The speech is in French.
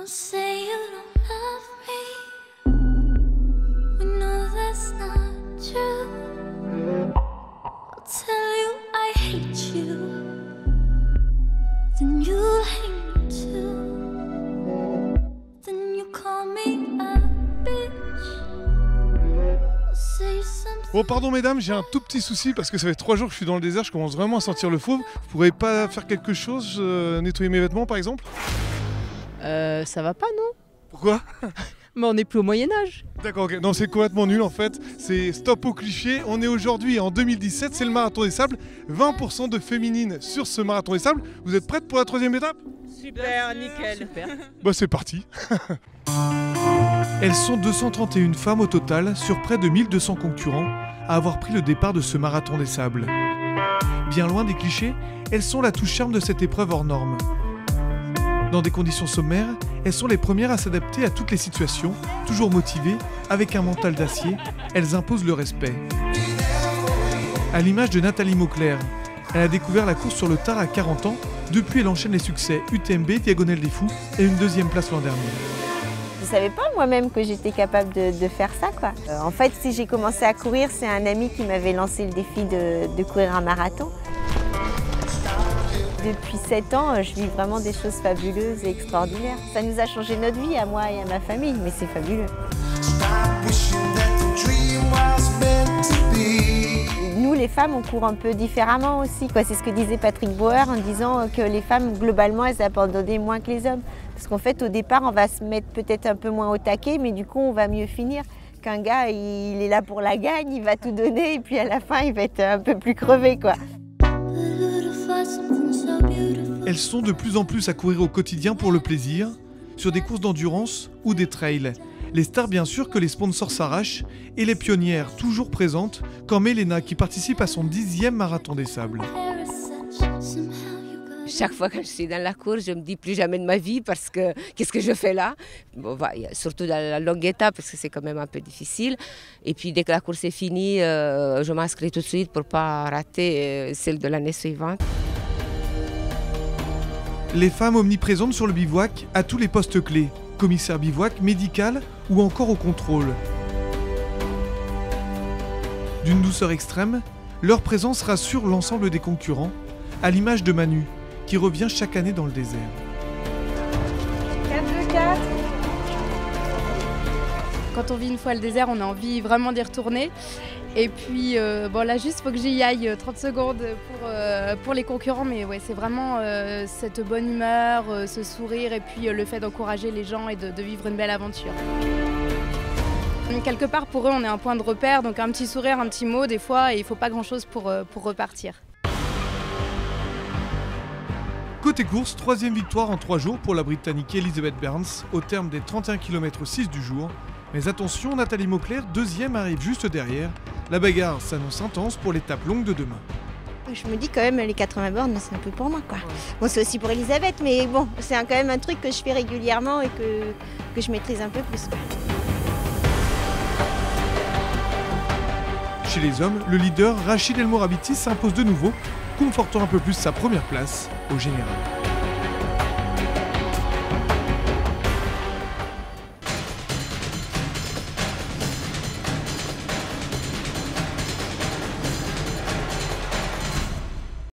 say you don't love me. We know that's not true. I'll tell you I hate you. Then you'll hate me too. Then you call me a bitch. I'll say something. Bon, pardon mesdames, j'ai un tout petit souci parce que ça fait 3 jours que je suis dans le désert, je commence vraiment à sentir le fauve. Vous pourrez pas faire quelque chose, nettoyer mes vêtements par exemple? Ça va pas, non? Pourquoi? Mais on n'est plus au Moyen-Âge. D'accord, ok. Non, c'est complètement nul en fait. C'est stop au cliché. On est aujourd'hui en 2017, c'est le marathon des sables. 20% de féminines sur ce marathon des sables. Vous êtes prêtes pour la 3e étape? Super, nickel. Super. Bah c'est parti. Elles sont 231 femmes au total sur près de 1200 concurrents à avoir pris le départ de ce marathon des sables. Bien loin des clichés, elles sont la touche charme de cette épreuve hors norme. Dans des conditions sommaires, elles sont les premières à s'adapter à toutes les situations, toujours motivées, avec un mental d'acier, elles imposent le respect. À l'image de Nathalie Mauclair, elle a découvert la course sur le tard à 40 ans, depuis elle enchaîne les succès UTMB, Diagonale des Fous et une 2e place l'an dernier. Je savais pas moi-même que j'étais capable de faire ça, quoi. En fait, si j'ai commencé à courir, c'est un ami qui m'avait lancé le défi de courir un marathon. Depuis 7 ans, je vis vraiment des choses fabuleuses et extraordinaires. Ça nous a changé notre vie, à moi et à ma famille, mais c'est fabuleux. Nous, les femmes, on court un peu différemment aussi, quoi. C'est ce que disait Patrick Bauer en disant que les femmes, globalement, elles abandonnaient moins que les hommes. Parce qu'en fait, au départ, on va se mettre peut-être un peu moins au taquet, mais du coup, on va mieux finir. Qu'un gars, il est là pour la gagne, il va tout donner, et puis à la fin, il va être un peu plus crevé, quoi. Elles sont de plus en plus à courir au quotidien pour le plaisir, sur des courses d'endurance ou des trails. Les stars bien sûr que les sponsors s'arrachent et les pionnières toujours présentes comme Elena qui participe à son 10e marathon des sables. Chaque fois que je suis dans la course, je me dis plus jamais de ma vie parce que qu'est-ce que je fais là? Bon, surtout dans la longue étape parce que c'est quand même un peu difficile. Et puis dès que la course est finie, je m'inscris tout de suite pour ne pas rater celle de l'année suivante. Les femmes omniprésentes sur le bivouac à tous les postes clés, commissaire bivouac, médical ou encore au contrôle. D'une douceur extrême, leur présence rassure l'ensemble des concurrents, à l'image de Manu, qui revient chaque année dans le désert. 4-2-4. Quand on vit une fois le désert, on a envie vraiment d'y retourner. Et puis, bon là juste, il faut que j'y aille 30 secondes pour les concurrents. Mais ouais, c'est vraiment cette bonne humeur, ce sourire et puis le fait d'encourager les gens et de vivre une belle aventure. Quelque part, pour eux, on est un point de repère. Donc un petit sourire, un petit mot, des fois, et il ne faut pas grand-chose pour repartir. Côté course, 3e victoire en 3 jours pour la Britannique Elizabeth Burns au terme des 31 km 6 du jour. Mais attention, Nathalie Mauclair, 2e, arrive juste derrière. La bagarre s'annonce intense pour l'étape longue de demain. Je me dis quand même, les 80 bornes, c'est un peu pour moi, quoi. Bon, c'est aussi pour Elisabeth, mais bon, c'est quand même un truc que je fais régulièrement et que je maîtrise un peu plus. Chez les hommes, le leader Rachid El Morabiti s'impose de nouveau, confortant un peu plus sa première place au général.